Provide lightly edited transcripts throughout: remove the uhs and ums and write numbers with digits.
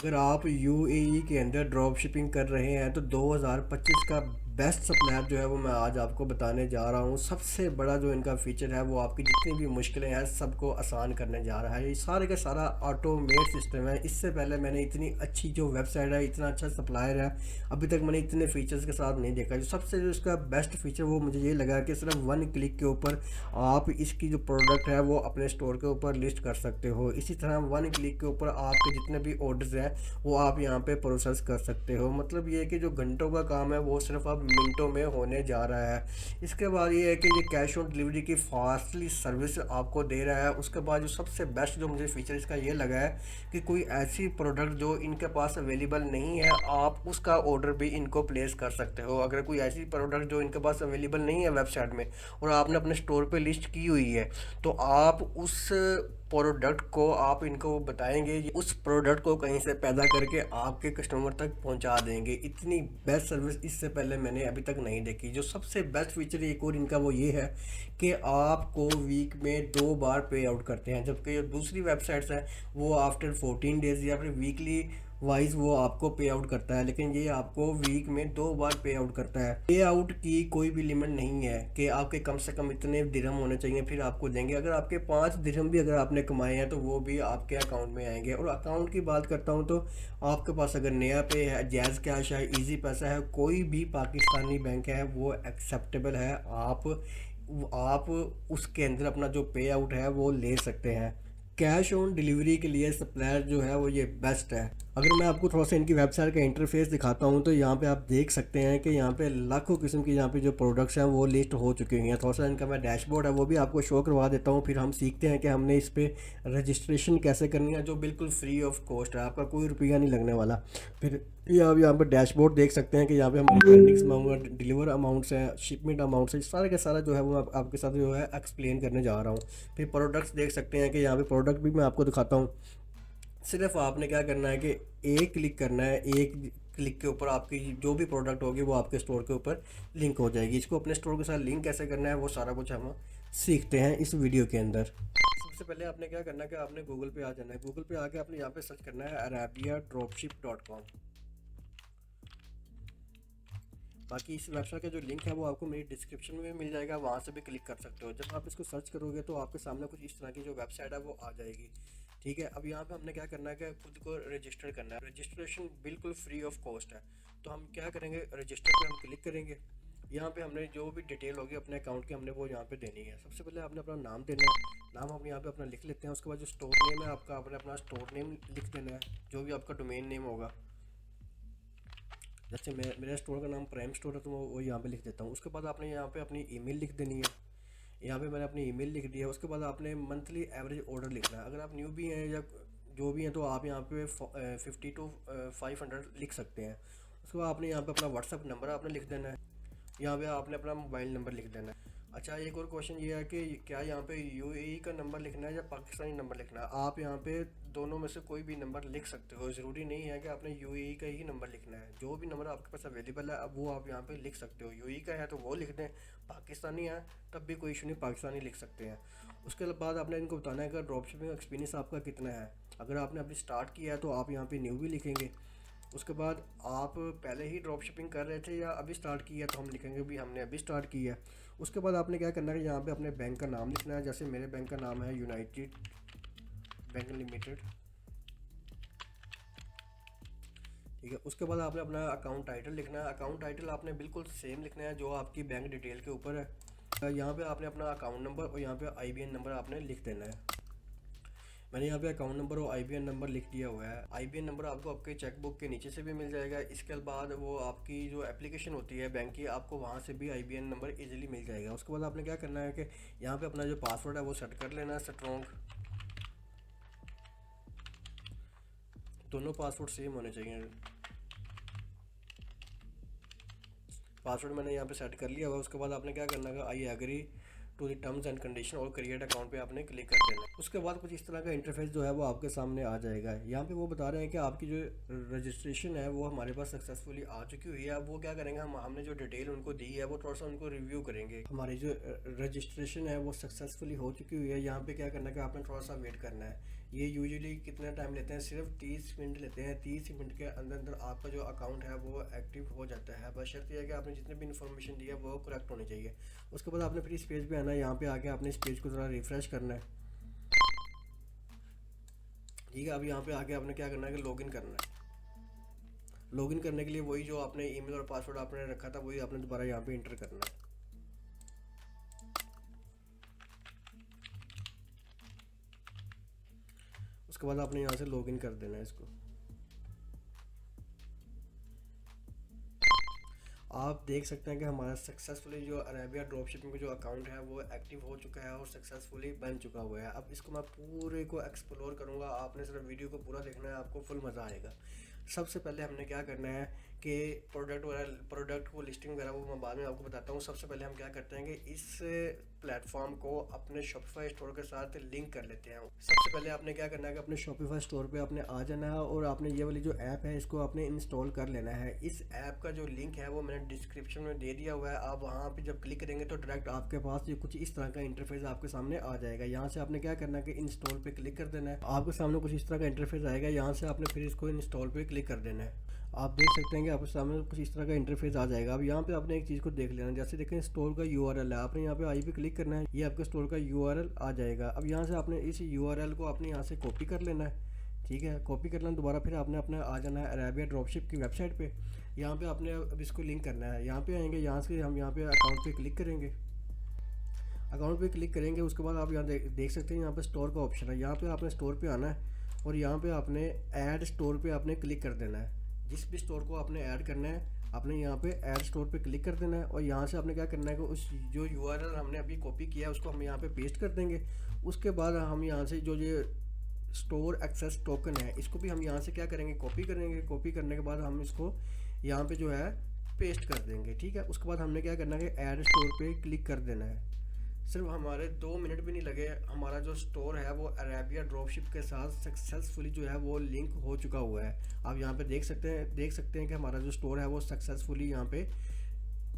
अगर आप यूएई के अंदर ड्रॉप शिपिंग कर रहे हैं तो 2025 का बेस्ट सप्लायर जो है वो मैं आज आपको बताने जा रहा हूँ। सबसे बड़ा जो इनका फीचर है वो आपकी जितनी भी मुश्किलें हैं सबको आसान करने जा रहा है। ये सारे का सारा ऑटोमेट सिस्टम है। इससे पहले मैंने इतनी अच्छी जो वेबसाइट है, इतना अच्छा सप्लायर है, अभी तक मैंने इतने फीचर्स के साथ नहीं देखा। जो सबसे जो इसका बेस्ट फीचर वो मुझे ये लगा कि सिर्फ वन क्लिक के ऊपर आप इसकी जो प्रोडक्ट है वो अपने स्टोर के ऊपर लिस्ट कर सकते हो। इसी तरह वन क्लिक के ऊपर आपके जितने भी ऑर्डर्स हैं वो आप यहाँ पे प्रोसेस कर सकते हो। मतलब ये है कि जो घंटों का काम है वो सिर्फ अब मिनटों में होने जा रहा है। इसके बाद ये है कि ये कैश ऑन डिलीवरी की फास्टली सर्विस आपको दे रहा है। उसके बाद जो सबसे बेस्ट जो मुझे फीचर इसका ये लगा है कि कोई ऐसी प्रोडक्ट जो इनके पास अवेलेबल नहीं है आप उसका ऑर्डर भी इनको प्लेस कर सकते हो। अगर कोई ऐसी प्रोडक्ट जो इनके पास अवेलेबल नहीं है वेबसाइट में और आपने अपने स्टोर पे लिस्ट की हुई है तो आप उस प्रोडक्ट को आप इनको बताएंगे, ये उस प्रोडक्ट को कहीं से पैदा करके आपके कस्टमर तक पहुंचा देंगे। इतनी बेस्ट सर्विस इससे पहले मैंने अभी तक नहीं देखी। जो सबसे बेस्ट फीचर एक और इनका वो ये है कि आपको वीक में 2 बार पे आउट करते हैं, जबकि जो दूसरी वेबसाइट्स हैं वो आफ्टर 14 डेज या फिर वीकली वाइज वो आपको पे आउट करता है, लेकिन ये आपको वीक में 2 बार पे आउट करता है। पे आउट की कोई भी लिमिट नहीं है कि आपके कम से कम इतने दिरहम होने चाहिए फिर आपको देंगे। अगर आपके 5 दिरहम भी अगर आपने कमाए हैं तो वो भी आपके अकाउंट में आएंगे। और अकाउंट की बात करता हूँ तो आपके पास अगर नया पे है, जैज़ कैश है, इजी पैसा है, कोई भी पाकिस्तानी बैंक है वो एक्सेप्टेबल है। आप उसके अंदर अपना जो पे आउट है वो ले सकते हैं। कैश ऑन डिलीवरी के लिए सप्लायर जो है वो ये बेस्ट है। अगर मैं आपको थोड़ा सा इनकी वेबसाइट का इंटरफेस दिखाता हूँ तो यहाँ पे आप देख सकते हैं कि यहाँ पे लाखों किस्म की यहाँ पे जो प्रोडक्ट्स हैं वो लिस्ट हो चुकी हुई हैं। थोड़ा सा इनका मैं डैशबोर्ड है वो भी आपको शो करवा देता हूँ, फिर हम सीखते हैं कि हमने इस पर रजिस्ट्रेशन कैसे करनी है, जो बिल्कुल फ्री ऑफ कॉस्ट है, आपका कोई रुपया नहीं लगने वाला। फिर ये आप यहाँ पर डैशबोर्ड देख सकते हैं कि यहाँ पे हमारी पेंडिंग्स अमाउंट, डिलीवर अमाउंट्स हैं, शिपमेंट अमाउंट्स हैं, सारा का सारा जो है वो आपके साथ जो है एक्सप्लेन करने जा रहा हूँ। फिर प्रोडक्ट्स देख सकते हैं कि यहाँ पे प्रोडक्ट भी मैं आपको दिखाता हूँ। सिर्फ आपने क्या करना है कि एक क्लिक करना है, एक क्लिक के ऊपर आपकी जो भी प्रोडक्ट होगी वो आपके स्टोर के ऊपर लिंक हो जाएगी। इसको अपने स्टोर के साथ लिंक कैसे करना है वो सारा कुछ हम सीखते हैं इस वीडियो के अंदर। सबसे पहले आपने क्या करना है कि आपने गूगल पे आ जाना है। गूगल पे आके आपने यहाँ पे सर्च करना है arabiadropship.com। बाकी इस वेबसाइट का जो लिंक है वो आपको मेरी डिस्क्रिप्शन में मिल जाएगा, वहाँ से भी क्लिक कर सकते हो। जब आप इसको सर्च करोगे तो आपके सामने कुछ इस तरह की जो वेबसाइट है वो आ जाएगी। ठीक है, अब यहाँ पे हमने क्या करना है कि खुद को रजिस्टर करना है। रजिस्ट्रेशन बिल्कुल फ्री ऑफ कॉस्ट है। तो हम क्या करेंगे, रजिस्टर पे हम क्लिक करेंगे। यहाँ पे हमने जो भी डिटेल होगी अपने अकाउंट की हमने वो यहाँ पे देनी है। सबसे पहले आपने अपना नाम देना है, नाम हम यहाँ पे अपना लिख लेते हैं। उसके बाद जो स्टोर नेम है आपका, आपने अपना स्टोर नेम लिख देना है, जो भी आपका डोमेन नेम होगा। जैसे मेरे स्टोर का नाम प्राइम स्टोर है तो मैं वो यहाँ पे लिख देता हूँ। उसके बाद आपने यहाँ पे अपनी ईमेल लिख देनी है। यहाँ पे मैंने अपनी ईमेल लिख दी है। उसके बाद आपने मंथली एवरेज ऑर्डर लिखना है। अगर आप न्यू भी हैं या जो भी हैं तो आप यहाँ पे 50 to 500 लिख सकते हैं। उसके बाद आपने यहाँ पे अपना व्हाट्सअप नंबर आपने लिख देना है। यहाँ पे आपने अपना मोबाइल नंबर लिख देना है। अच्छा, एक और क्वेश्चन ये है कि क्या यहाँ पे यूएई का नंबर लिखना है या पाकिस्तानी नंबर लिखना है। आप यहाँ पे दोनों में से कोई भी नंबर लिख सकते हो, ज़रूरी नहीं है कि आपने यूएई का ही नंबर लिखना है। जो भी नंबर आपके पास अवेलेबल है अब वो आप यहाँ पे लिख सकते हो। यूएई का है तो वो लिख दें, पाकिस्तानी है तब भी कोई इशू नहीं, पाकिस्तानी लिख सकते हैं। उसके बाद आपने इनको बताना है कि ड्रॉप शिपिंग एक्सपीरियंस आपका कितना है। अगर आपने अभी स्टार्ट किया है तो आप यहाँ पे न्यू भी लिखेंगे। उसके बाद आप पहले ही ड्रॉप शिपिंग कर रहे थे या अभी स्टार्ट किया तो हम लिखेंगे भी हमने अभी स्टार्ट किया है। उसके बाद आपने क्या करना है, यहाँ पे अपने बैंक का नाम लिखना है। जैसे मेरे बैंक का नाम है यूनाइटेड बैंक लिमिटेड। ठीक है, उसके बाद आपने अपना अकाउंट टाइटल लिखना है। अकाउंट टाइटल आपने बिल्कुल सेम लिखना है जो आपकी बैंक डिटेल के ऊपर है। यहाँ पे आपने अपना अकाउंट नंबर और यहाँ पे आईबीएन नंबर आपने लिख देना है। मैंने यहाँ पे अकाउंट नंबर और आईबीएन नंबर लिख दिया हुआ है। आईबीएन नंबर आपको आपके चेकबुक के नीचे से भी मिल जाएगा। इसके बाद वो आपकी जो एप्लीकेशन होती है बैंक की, आपको वहाँ से भी आईबीएन नंबर इजीली मिल जाएगा। उसके बाद आपने क्या करना है कि यहाँ पे अपना जो पासवर्ड है वो सेट कर लेना है स्ट्रॉन्ग। दोनों पासवर्ड सेम होने चाहिए। पासवर्ड मैंने यहाँ पे सेट कर लिया हुआ। उसके बाद आपने क्या करना है, I agree to the terms and condition और क्रिएट अकाउंट पे आपने क्लिक कर देना है। उसके बाद कुछ इस तरह का इंटरफेस जो है वो आपके सामने आ जाएगा। यहाँ पे वो बता रहे हैं कि आपकी जो रजिस्ट्रेशन है वो हमारे पास सक्सेसफुली आ चुकी हुई है। अब वो क्या करेंगे, हमने जो डिटेल उनको दी है वो थोड़ा सा उनको रिव्यू करेंगे। हमारी जो रजिस्ट्रेशन है वो सक्सेसफुली हो चुकी हुई है। यहाँ पे क्या करना है कि आपने थोड़ा सा वेट करना है। ये यूजुअली कितना टाइम लेते हैं, सिर्फ 30 मिनट लेते हैं। 30 मिनट के अंदर अंदर आपका जो अकाउंट है वो एक्टिव हो जाता है। बशर्ते है कि आपने जितने भी इन्फॉर्मेशन दी है वो करेक्ट होनी चाहिए। उसके बाद आपने फिर इस पेज पे आना है, यहाँ पे आके आपने इस पेज को ज़रा रिफ़्रेश करना है। ठीक है, अब यहाँ पे आके आपने क्या करना है कि लॉगिन करना है। लॉगिन करने के लिए वही जो आपने ईमेल और पासवर्ड आपने रखा था वही आपने दोबारा यहाँ पे इंटर करना है। उसके बाद आपने यहाँ से लॉगिन कर देना है इसको। आप देख सकते हैं कि हमारा सक्सेसफुली जो अरेबिया ड्रॉप शिपिंग का जो अकाउंट है वो एक्टिव हो चुका है और सक्सेसफुली बन चुका हुआ है। अब इसको मैं पूरे को एक्सप्लोर करूँगा, आपने सिर्फ वीडियो को पूरा देखना है, आपको फुल मज़ा आएगा। सबसे पहले हमने क्या करना है कि प्रोडक्ट को लिस्टिंग वगैरह वो मैं बाद में आपको बताता हूँ। सबसे पहले हम क्या करते हैं कि इस प्लेटफॉर्म को अपने शॉपिफाई स्टोर के साथ लिंक कर लेते हैं। सबसे पहले आपने क्या करना है कि अपने शॉपिफाई स्टोर पे आपने आ जाना है और आपने ये वाली जो ऐप है इसको आपने इंस्टॉल कर लेना है। इस ऐप का जो लिंक है वो मैंने डिस्क्रिप्शन में दे दिया हुआ है। आप वहाँ पे जब क्लिक करेंगे तो डायरेक्ट आपके पास ये कुछ इस तरह का इंटरफेस आपके सामने आ जाएगा। यहाँ से आपने क्या करना है कि इंस्टॉल पे क्लिक कर देना है। आपके सामने कुछ इस तरह का इंटरफेस आएगा, यहाँ से आपने फिर इसको इंस्टॉल पे क्लिक कर देना है। आप देख सकते हैं कि आपके सामने कुछ इस तरह का इंटरफेस आ जाएगा। अब यहाँ पे आपने एक चीज़ को देख लेना, जैसे देखें स्टोर का यूआरएल है, आपने यहाँ पे आई पे क्लिक करना है, ये आपके स्टोर का यूआरएल आ जाएगा। अब यहाँ से आपने इस यूआरएल को अपने यहाँ से कॉपी कर लेना है। ठीक है, कॉपी कर लेना, दोबारा फिर आपने अपने आ जाना है अरेबिया ड्रॉपशिप की वेबसाइट पे। यहाँ पे आपने अब इसको लिंक करना है। यहाँ पे आएंगे, यहाँ से हम यहाँ पे अकाउंट पे क्लिक करेंगे। अकाउंट पे क्लिक करेंगे उसके बाद आप यहाँ देख सकते हैं यहाँ पे स्टोर का ऑप्शन है। यहाँ पे आपने स्टोर पे आना है और यहाँ पे आपने ऐड स्टोर पे आपने क्लिक कर देना है। जिस भी स्टोर को आपने ऐड करना है आपने यहाँ पे ऐड स्टोर पे क्लिक कर देना है और यहाँ से आपने क्या करना है कि उस जो यूआरएल हमने अभी कॉपी किया है उसको हम यहाँ पे पेस्ट कर देंगे। उसके बाद हम यहाँ से जो ये स्टोर एक्सेस टोकन है इसको भी हम यहाँ से क्या करेंगे, कॉपी करेंगे। कॉपी करने के बाद हम इसको यहाँ पे जो है पेस्ट कर देंगे। ठीक है, उसके बाद हमने क्या करना है कि ऐड स्टोर पे क्लिक कर देना है। सिर्फ हमारे 2 मिनट भी नहीं लगे, हमारा जो स्टोर है वो अरेबिया ड्रॉपशिप के साथ सक्सेसफुली जो है वो लिंक हो चुका हुआ है। आप यहाँ पे देख सकते हैं कि हमारा जो स्टोर है वो सक्सेसफुली यहाँ पे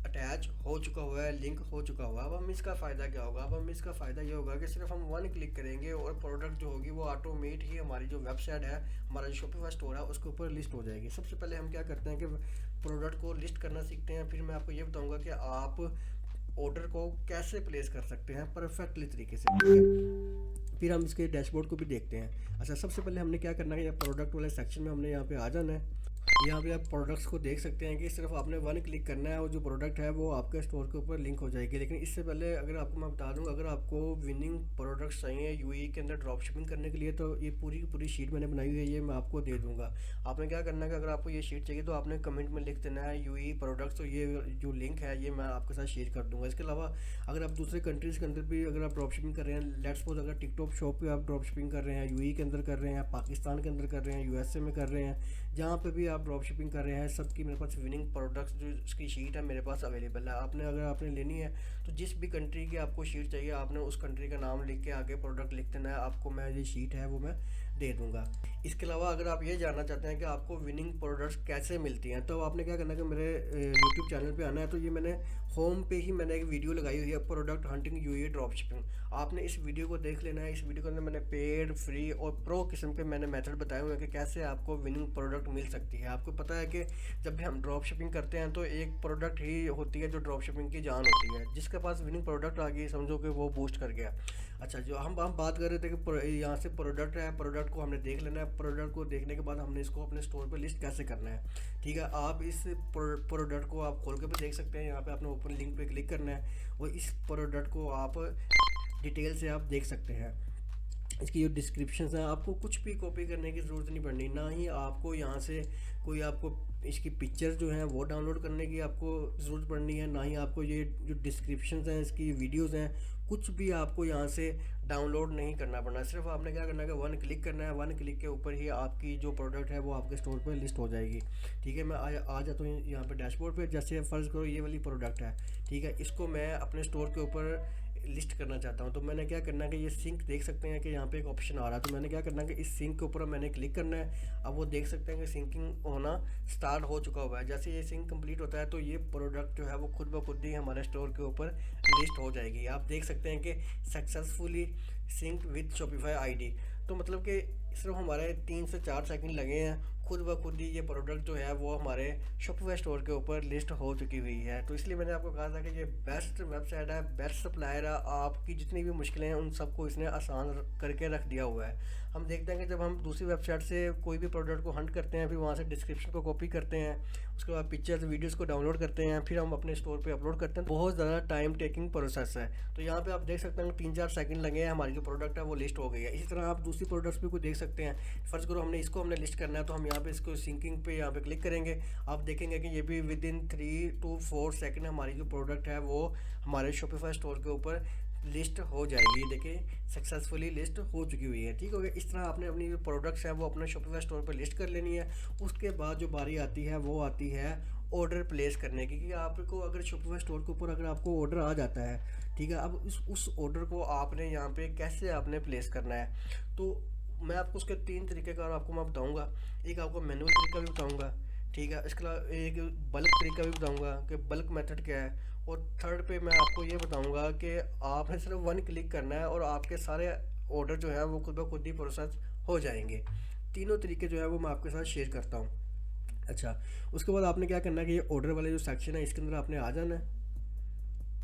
अटैच हो चुका हुआ है, लिंक हो चुका हुआ है। अब हम इसका फ़ायदा क्या होगा, अब हम इसका फ़ायदा ये होगा कि सिर्फ हम 1 क्लिक करेंगे और प्रोडक्ट जो होगी वो ऑटोमेट ही हमारी जो वेबसाइट है, हमारा जो शॉपिफाई स्टोर है उसके ऊपर लिस्ट हो जाएगी। सबसे पहले हम क्या करते हैं कि प्रोडक्ट को लिस्ट करना सीखते हैं, फिर मैं आपको ये बताऊँगा कि आप ऑर्डर को कैसे प्लेस कर सकते हैं परफेक्टली तरीके से। ठीक है, फिर हम इसके डैशबोर्ड को भी देखते हैं। अच्छा, सबसे पहले हमने क्या करना है, प्रोडक्ट वाले सेक्शन में हमने यहाँ पे आ जाना है। यहाँ पे आप प्रोडक्ट्स को देख सकते हैं कि सिर्फ आपने 1 क्लिक करना है और जो प्रोडक्ट है वो आपके स्टोर के ऊपर लिंक हो जाएगी। लेकिन इससे पहले अगर आपको मैं बता दूँ, अगर आपको विनिंग प्रोडक्ट्स चाहिए यूएई के अंदर ड्रॉप शिपिंग करने के लिए तो ये पूरी की पूरी शीट मैंने बनाई हुई है, ये मैं आपको दे दूँगा। आपने क्या करना है कि अगर आपको ये शीट चाहिए तो आपने कमेंट में लिख देना है यूएई प्रोडक्ट्स, तो ये जो लिंक है ये मैं आपके साथ शेयर कर दूँगा। इसके अलावा अगर आप दूसरे कंट्रीज़ के अंदर भी अगर आप ड्रॉप शिपिंग कर रहे हैं, लेट्स सपोज अगर टिकटॉक शॉप पे आप ड्रॉप शिपिंग कर रहे हैं, यूएई के अंदर कर रहे हैं, पाकिस्तान के अंदर कर रहे हैं, यूएसए में कर रहे हैं, जहाँ पे भी आप ड्रॉप शिपिंग कर रहे हैं, सबकी मेरे पास विनिंग प्रोडक्ट्स जो इसकी शीट है मेरे पास अवेलेबल है। अगर आपने लेनी है तो जिस भी कंट्री की आपको शीट चाहिए आपने उस कंट्री का नाम लिख के आगे प्रोडक्ट लिख देना है, आपको मैं ये शीट है वो मैं दे दूंगा। इसके अलावा अगर आप ये जानना चाहते हैं कि आपको विनिंग प्रोडक्ट्स कैसे मिलती हैं तो आपने क्या करना है कि मेरे यूट्यूब चैनल पे आना है। तो ये मैंने होम पे ही मैंने एक वीडियो लगाई हुई है, product hunting UAE drop shipping. आपने इस वीडियो को देख लेना है। इस वीडियो के अंदर मैंने पेड, फ्री और प्रो किस्म के मैंने मेथड बताए हुए हैं कि कैसे आपको विनिंग प्रोडक्ट मिल सकती है। आपको पता है कि जब भी हम ड्रॉप शिपिंग करते हैं तो एक प्रोडक्ट ही होती है जो ड्रॉप शिपिंग की जान होती है। जिसके पास विनिंग प्रोडक्ट आ गई समझो कि वो बूस्ट कर गया। अच्छा, जो हम बात कर रहे थे कि यहाँ से प्रोडक्ट है, प्रोडक्ट को हमने देख लेना है। प्रोडक्ट को देखने के बाद हमने इसको अपने स्टोर पे लिस्ट कैसे करना है। ठीक है, आप इस प्रोडक्ट को आप खोल के भी देख सकते हैं। यहाँ पे आपने ओपन लिंक पे क्लिक करना है और इस प्रोडक्ट को आप डिटेल से आप देख सकते हैं। इसकी जो डिस्क्रिप्शन है आपको कुछ भी कॉपी करने की ज़रूरत नहीं पड़नी, ना ही आपको यहाँ से कोई आपको इसकी पिक्चर जो हैं वो डाउनलोड करने की आपको ज़रूरत पड़नी है, ना ही आपको ये जो डिस्क्रिप्शन हैं इसकी वीडियोस हैं कुछ भी आपको यहाँ से डाउनलोड नहीं करना पड़ना। सिर्फ आपने क्या करना है कि 1 क्लिक करना है। 1 क्लिक के ऊपर ही आपकी जो प्रोडक्ट है वो आपके स्टोर पर लिस्ट हो जाएगी। ठीक है, मैं आ जाता हूँ यहाँ पे डैशबोर्ड पे। जैसे फ़र्ज़ करो ये वाली प्रोडक्ट है, ठीक है, इसको मैं अपने स्टोर के ऊपर लिस्ट करना चाहता हूँ। तो मैंने क्या करना है कि ये सिंक देख सकते हैं कि यहाँ पे एक ऑप्शन आ रहा है, तो मैंने क्या करना है कि इस सिंक के ऊपर मैंने क्लिक करना है। अब वो देख सकते हैं कि सिंकिंग होना स्टार्ट हो चुका हुआ है। जैसे ये सिंक कंप्लीट होता है तो ये प्रोडक्ट जो है वो खुद ब खुद ही हमारे स्टोर के ऊपर लिस्ट हो जाएगी। आप देख सकते हैं कि successfully sync with Shopify ID. तो मतलब कि सिर्फ हमारे 3 से 4 सेकंड लगे हैं, खुद ब खुद ही ये प्रोडक्ट जो है वो हमारे शॉपिफाई स्टोर के ऊपर लिस्ट हो चुकी हुई है। तो इसलिए मैंने आपको कहा था कि ये बेस्ट वेबसाइट है, बेस्ट सप्लायर है, आपकी जितनी भी मुश्किलें हैं उन सबको इसने आसान करके रख दिया हुआ है। हम देखते हैं कि जब हम दूसरी वेबसाइट से कोई भी प्रोडक्ट को हंट करते हैं, फिर वहाँ से डिस्क्रिप्शन को कॉपी करते हैं, उसके बाद पिक्चर्स वीडियोज़ को डाउनलोड करते हैं, फिर हम अपने स्टोर पर अपलोड करते हैं, बहुत ज़्यादा टाइम टेकिंग प्रोसेस है। तो यहाँ पर आप देख सकते हैं 3-4 सेकंड लगे हैं, हमारी जो प्रोडक्ट है वो लिस्ट हो गई है। इसी तरह आप दूसरी प्रोडक्ट्स भी कोई देख सकते हैं। फ़र्ज़ करो हमने लिस्ट करना है, तो हम यहाँ पे इसको सिंकिंग पे यहाँ पे क्लिक करेंगे। आप देखेंगे कि ये भी विद इन 3 to 4 सेकंड हमारी जो प्रोडक्ट है वो हमारे शॉपिफाई स्टोर के ऊपर लिस्ट हो जाएगी। देखिए सक्सेसफुली लिस्ट हो चुकी हुई है। ठीक हो गया। इस तरह आपने अपनी जो प्रोडक्ट्स हैं वो अपने शॉपिफाई स्टोर पर लिस्ट कर लेनी है। उसके बाद जो बारी आती है वो आती है ऑर्डर प्लेस करने की, क्योंकि आपको अगर शॉपिफाई स्टोर के ऊपर अगर आपको ऑर्डर आ जाता है, ठीक है, अब उस ऑर्डर को आपने यहाँ पे कैसे आपने प्लेस करना है, तो मैं आपको उसके 3 तरीक़ेकार आपको मैं बताऊंगा। एक आपको मैनुअल तरीका भी बताऊंगा, ठीक है, इसके अलावा एक बल्क तरीका भी बताऊंगा कि बल्क मेथड क्या है, और थर्ड पे मैं आपको ये बताऊंगा कि आपने सिर्फ 1 क्लिक करना है और आपके सारे ऑर्डर जो है वो खुद ब खुद ही प्रोसेस हो जाएंगे। तीनों तरीके जो है वो मैं आपके साथ शेयर करता हूँ। अच्छा, उसके बाद आपने क्या करना है कि ये ऑर्डर वाले जो सेक्शन है इसके अंदर आपने आ जाना है।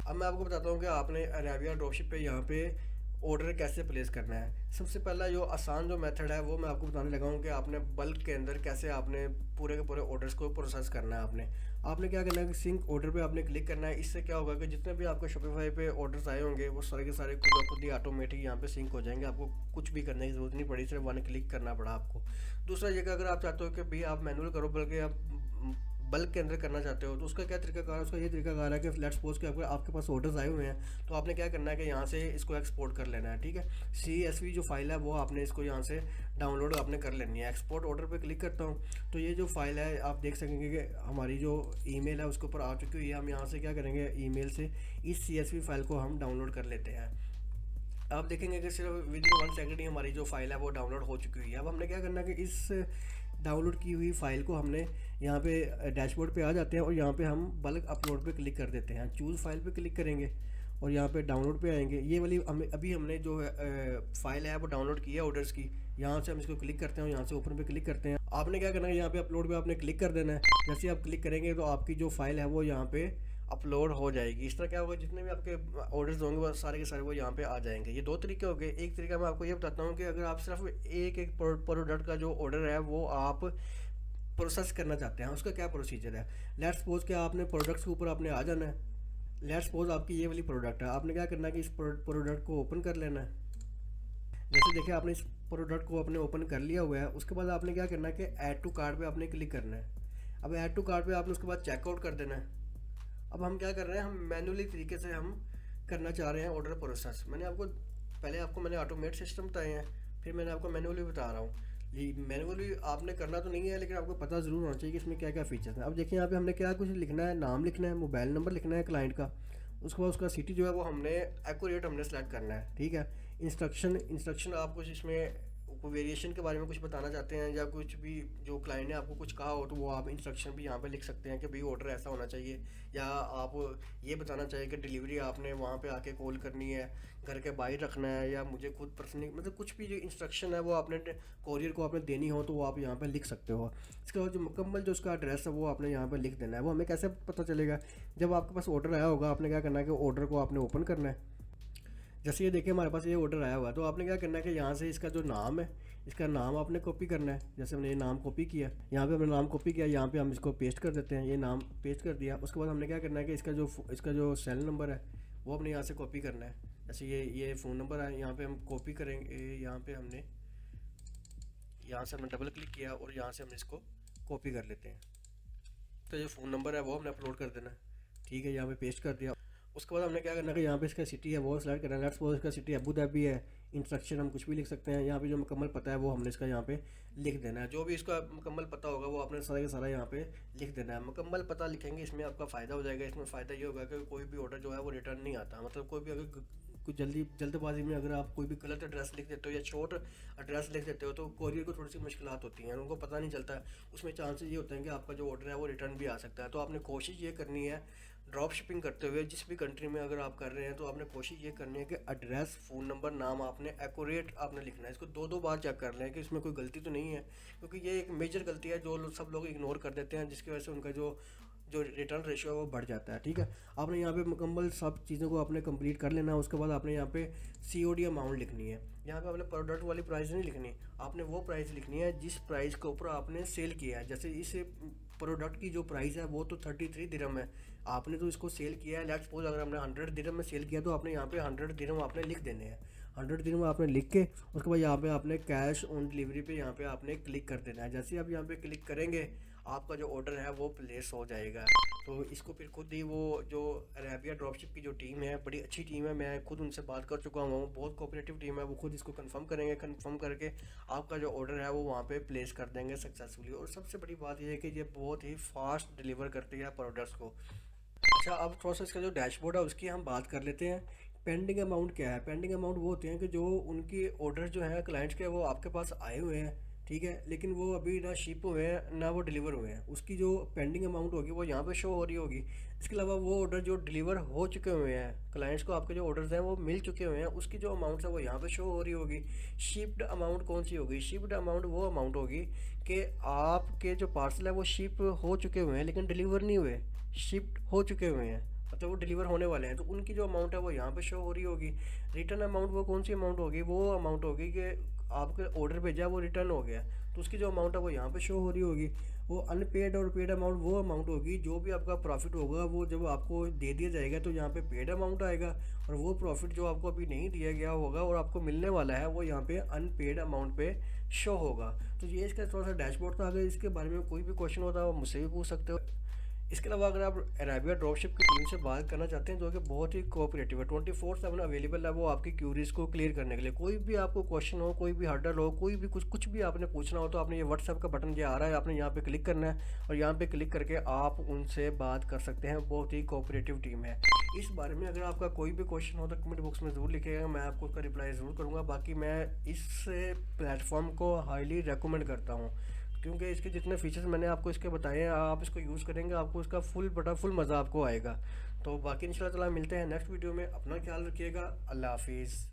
अब मैं आपको बताता हूँ कि आपने अरेबिया ड्रॉपशिप पे यहाँ पे ऑर्डर कैसे प्लेस करना है। सबसे पहला जो आसान जो मेथड है वो मैं आपको बताने लगा हूँ कि आपने बल्क के अंदर कैसे आपने पूरे के पूरे ऑर्डर्स को प्रोसेस करना है। आपने क्या करना है कि सिंक ऑर्डर पे आपने क्लिक करना है। इससे क्या होगा कि जितने भी आपके शॉपिफाई पे ऑर्डर्स आए होंगे वो सारे के सारे खुद ब खुद ही ऑटोमेटिक यहाँ पे सिंक हो जाएंगे। आपको कुछ भी करने की ज़रूरत नहीं पड़ी, सिर्फ 1 क्लिक करना पड़ा आपको। दूसरा जगह अगर आप चाहते हो कि भाई आप मैनुअल करो, बल्कि आप बल्क के अंदर करना चाहते हो, तो उसका क्या तरीकाकार है? उसका ये तरीकाकार है कि लेट्स सपोज कि आपके पास ऑर्डर्स आए हुए हैं, तो आपने क्या करना है कि यहाँ से इसको एक्सपोर्ट कर लेना है। ठीक है, CSV जो फाइल है वो आपने इसको यहाँ से डाउनलोड आपने कर लेनी है। एक्सपोर्ट ऑर्डर पे क्लिक करता हूँ तो ये जो फाइल है आप देख सकेंगे कि हमारी जो ईमेल है उसके ऊपर आ चुकी हुई है। हम यहाँ से क्या करेंगे, ईमेल से इस CSV फाइल को हम डाउनलोड कर लेते हैं। आप देखेंगे कि सिर्फ विद इन 1 सेकंड ही हमारी जो फाइल है वो डाउनलोड हो चुकी हुई है। अब हमने क्या करना है कि इस डाउनलोड की हुई फाइल को हमने यहाँ पे डैशबोर्ड पे आ जाते हैं और यहाँ पे हम बल्क अपलोड पे क्लिक कर देते हैं। चूज़ फाइल पे क्लिक करेंगे और यहाँ पे डाउनलोड पे आएंगे। ये वाली अभी हमने जो फाइल है वो डाउनलोड की है ऑर्डर्स की। यहाँ से हम इसको क्लिक करते हैं और यहाँ से ओपन पे क्लिक करते हैं। आपने क्या करना है, यहाँ पे अपलोड पे आपने क्लिक कर देना है। जैसे आप क्लिक करेंगे तो आपकी जो फाइल है वो यहाँ पे अपलोड हो जाएगी। इस तरह क्या होगा, जितने भी आपके ऑर्डर्स होंगे वो सारे के सारे वो यहाँ पे आ जाएंगे। ये 2 तरीके हो गए। एक तरीका मैं आपको ये बताता हूँ कि अगर आप सिर्फ एक प्रोडक्ट का जो ऑर्डर है वो आप प्रोसेस करना चाहते हैं, उसका क्या प्रोसीजर है। लेट्स सपोज कि आपने प्रोडक्ट्स के ऊपर आपने आ जाना है। लेट्स सपोज आपकी ये वाली प्रोडक्ट है, आपने क्या करना है कि इस प्रोडक्ट को ओपन कर लेना है। जैसे देखिए आपने इस प्रोडक्ट को अपने ओपन कर लिया हुआ है। उसके बाद आपने क्या करना है कि ऐड टू कार्ट पे आपने क्लिक करना है। अब ऐड टू कार्ट पे आपने उसके बाद चेकआउट कर देना है। अब हम क्या कर रहे हैं, हम मैनुअली तरीके से हम करना चाह रहे हैं ऑर्डर प्रोसेस। मैंने ऑटोमेट सिस्टम बताए हैं, फिर मैंने आपको मैनुअली बता रहा हूँ। ये मैनुअली आपने करना तो नहीं है, लेकिन आपको पता ज़रूर होना चाहिए कि इसमें क्या क्या फीचर्स हैं। अब देखिए यहाँ पे हमने क्या कुछ लिखना है, नाम लिखना है, मोबाइल नंबर लिखना है क्लाइंट का। उसके बाद उसका सिटी जो है वो हमने एक्यूरेट हमने सेलेक्ट करना है। ठीक है, इंस्ट्रक्शन आप कुछ इसमें कोई वेरिएशन के बारे में कुछ बताना चाहते हैं या कुछ भी जो क्लाइंट ने आपको कुछ कहा हो तो वो आप इंस्ट्रक्शन भी यहाँ पे लिख सकते हैं कि भाई ऑर्डर ऐसा होना चाहिए, या आप ये बताना चाहिए कि डिलीवरी आपने वहाँ पे आके कॉल करनी है, घर के बाहर रखना है, या मुझे खुद पर्सनली, मतलब कुछ भी जो इंस्ट्रक्शन है वो आपने कोरियर को आपने देनी हो तो वो आप यहाँ पे लिख सकते हो। इसके बाद जो मुकम्मल जो उसका एड्रेस है वो आपने यहाँ पर लिख देना है। वो हमें कैसे पता चलेगा, जब आपके पास ऑर्डर आया होगा आपने क्या करना है कि ऑर्डर को आपने ओपन करना है। जैसे ये देखिए हमारे पास ये ऑर्डर आया हुआ है, तो आपने क्या करना है कि यहाँ से इसका जो नाम है इसका नाम आपने कॉपी करना है। जैसे हमने ये नाम कॉपी किया, यहाँ पे हमने नाम कॉपी किया, यहाँ पे हम इसको पेस्ट कर देते हैं। ये नाम पेस्ट कर दिया। उसके बाद हमने क्या करना है कि इसका जो सेल नंबर है वो हमने यहाँ से कॉपी करना है। जैसे ये फ़ोन नंबर है, यहाँ पर हम कॉपी करेंगे। यहाँ से हमने डबल क्लिक किया और यहाँ से हमने इसको कॉपी कर लेते हैं। तो जो फ़ोन नंबर है वो हमने अपलोड कर देना है। ठीक है, यहाँ पे पेस्ट कर दिया। उसके बाद हमने क्या करना है कि यहाँ पे इसका सिटी है वो सेलेक्ट करना है। लेट्स सपोज इसका सिटी अबू धाबी है। इंस्ट्रक्शन हम कुछ भी लिख सकते हैं। यहाँ पे जो मुकम्मल पता है वो हमने इसका यहाँ पे लिख देना है। जो भी इसका मुकम्मल पता होगा वो आपने सारा का सारा यहाँ पे लिख देना है। मुकम्मल पता लिखेंगे, इसमें आपका फ़ायदा हो जाएगा। इसमें फ़ायदा ये होगा कि कोई भी ऑर्डर जो है वो रिटर्न नहीं आता। मतलब कोई भी अगर कुछ जल्दबाजी में अगर आप कोई भी गलत एड्रेस लिख देते हो या शॉर्ट एड्रेस लिख देते हो तो कोरियर को थोड़ी सी मुश्किलात होती हैं, उनको पता नहीं चलता है। उसमें चांसेस ये होते हैं कि आपका जो ऑर्डर है वो रिटर्न भी आ सकता है। तो आपने कोशिश ये करनी है ड्रॉप शिपिंग करते हुए जिस भी कंट्री में अगर आप कर रहे हैं तो आपने कोशिश ये करनी है कि एड्रेस, फ़ोन नंबर, नाम आपने एक्यूरेट आपने लिखना है। इसको दो दो बार चेक कर लें कि इसमें कोई गलती तो नहीं है, क्योंकि ये एक मेजर गलती है जो सब लोग इग्नोर कर देते हैं, जिसकी वजह से उनका जो जो रिटर्न रेशियो है वो बढ़ जाता है। ठीक है, आपने यहाँ पे मुकम्मल सब चीज़ों को आपने कंप्लीट कर लेना है। उसके बाद आपने यहाँ पे COD अमाउंट लिखनी है। यहाँ पे आपने प्रोडक्ट वाली प्राइस नहीं लिखनी, आपने वो प्राइस लिखनी है जिस प्राइस के ऊपर आपने सेल किया है। जैसे इस प्रोडक्ट की जो प्राइस है वो तो 33 दिरहम है, आपने तो इसको सेल किया है, लेट्स सपोज अगर हमने 100 दिरहम में सेल किया तो आपने यहाँ पे 100 दिरहम आपने लिख देने हैं। 100 दिरहम आपने लिख के उसके बाद यहाँ पे आपने कैश ऑन डिलीवरी पे यहाँ पे आपने क्लिक कर देना है। जैसे ही आप यहाँ पे क्लिक करेंगे आपका जो ऑर्डर है वो प्लेस हो जाएगा। तो इसको फिर खुद ही वो जो अरेबिया ड्रॉपशिप की जो टीम है, बड़ी अच्छी टीम है, मैं खुद उनसे बात कर चुका हूँ, बहुत कोऑपरेटिव टीम है, वो खुद इसको कंफर्म करेंगे। कंफर्म करके आपका जो ऑर्डर है वो वहाँ पे प्लेस कर देंगे सक्सेसफुली। और सबसे बड़ी बात यह है कि ये बहुत ही फास्ट डिलीवर करती है प्रोडक्ट्स को। अच्छा, अब थोड़ा सा इसका जो डैशबोर्ड है उसकी हम बात कर लेते हैं। पेंडिंग अमाउंट क्या है? पेंडिंग अमाउंट वो होते हैं कि जो उनकी ऑर्डर जो है क्लाइंट्स के वो आपके पास आए हुए हैं, ठीक है, लेकिन वो अभी ना शिप हुए हैं ना वो डिलीवर हुए हैं, उसकी जो पेंडिंग अमाउंट होगी वो यहाँ पे शो हो रही होगी। इसके अलावा वो ऑर्डर जो डिलीवर हो चुके हुए हैं, क्लाइंट्स को आपके जो ऑर्डर्स हैं वो मिल चुके हुए हैं, उसकी जो अमाउंट है वो यहाँ पे शो हो रही होगी। शिप्ड अमाउंट कौन सी होगी? शिप्ड अमाउंट वो अमाउंट होगी कि आपके जो पार्सल है वो शिप हो चुके हुए हैं लेकिन डिलीवर नहीं हुए, शिफ्ट हो चुके हुए हैं, मतलब वो डिलीवर होने वाले हैं, तो उनकी जो अमाउंट है वो यहाँ पे शो हो रही होगी। रिटर्न अमाउंट वो कौन सी अमाउंट होगी? वो अमाउंट होगी कि आपके ऑर्डर भेजा वो रिटर्न हो गया, तो उसकी जो अमाउंट है वो यहाँ पे शो हो रही होगी। वो अनपेड और पेड अमाउंट वो अमाउंट होगी जो भी आपका प्रॉफिट होगा वो जब आपको दे दिया जाएगा तो यहाँ पे पेड अमाउंट आएगा, और वो प्रॉफिट जो आपको अभी नहीं दिया गया होगा और आपको मिलने वाला है वो यहाँ पे अनपेड अमाउंट पे शो होगा। तो ये इसका थोड़ा सा डैशबोर्ड था। अगर इसके बारे में कोई भी क्वेश्चन होता है वो मुझसे भी पूछ सकते हो। इसके अलावा अगर आप अरेबिया ड्रॉपशिप की टीम से बात करना चाहते हैं जो कि बहुत ही कोऑपरेटिव है, 24/7 अवेलेबल है वो आपकी क्यूरीज को क्लियर करने के लिए। कोई भी आपको क्वेश्चन हो, कोई भी हर्डल हो, कोई भी कुछ भी आपने पूछना हो तो आपने ये व्हाट्सएप का बटन जो आ रहा है आपने यहाँ पे क्लिक करना है और यहाँ पे क्लिक करके आप उनसे बात कर सकते हैं। बहुत ही कोऑपरेटिव टीम है। इस बारे में अगर आपका कोई भी क्वेश्चन हो तो कमेंट बॉक्स में ज़रूर लिखिएगा, मैं आपको उसका रिप्लाई ज़रूर करूँगा। बाकी मैं इस प्लेटफॉर्म को हाईली रेकमेंड करता हूँ क्योंकि इसके जितने फीचर्स मैंने आपको इसके बताए हैं, आप इसको यूज़ करेंगे आपको इसका फुल मज़ा आपको आएगा। तो बाकी इंशाल्लाह ताला मिलते हैं नेक्स्ट वीडियो में। अपना ख्याल रखिएगा। अल्लाह हाफिज़।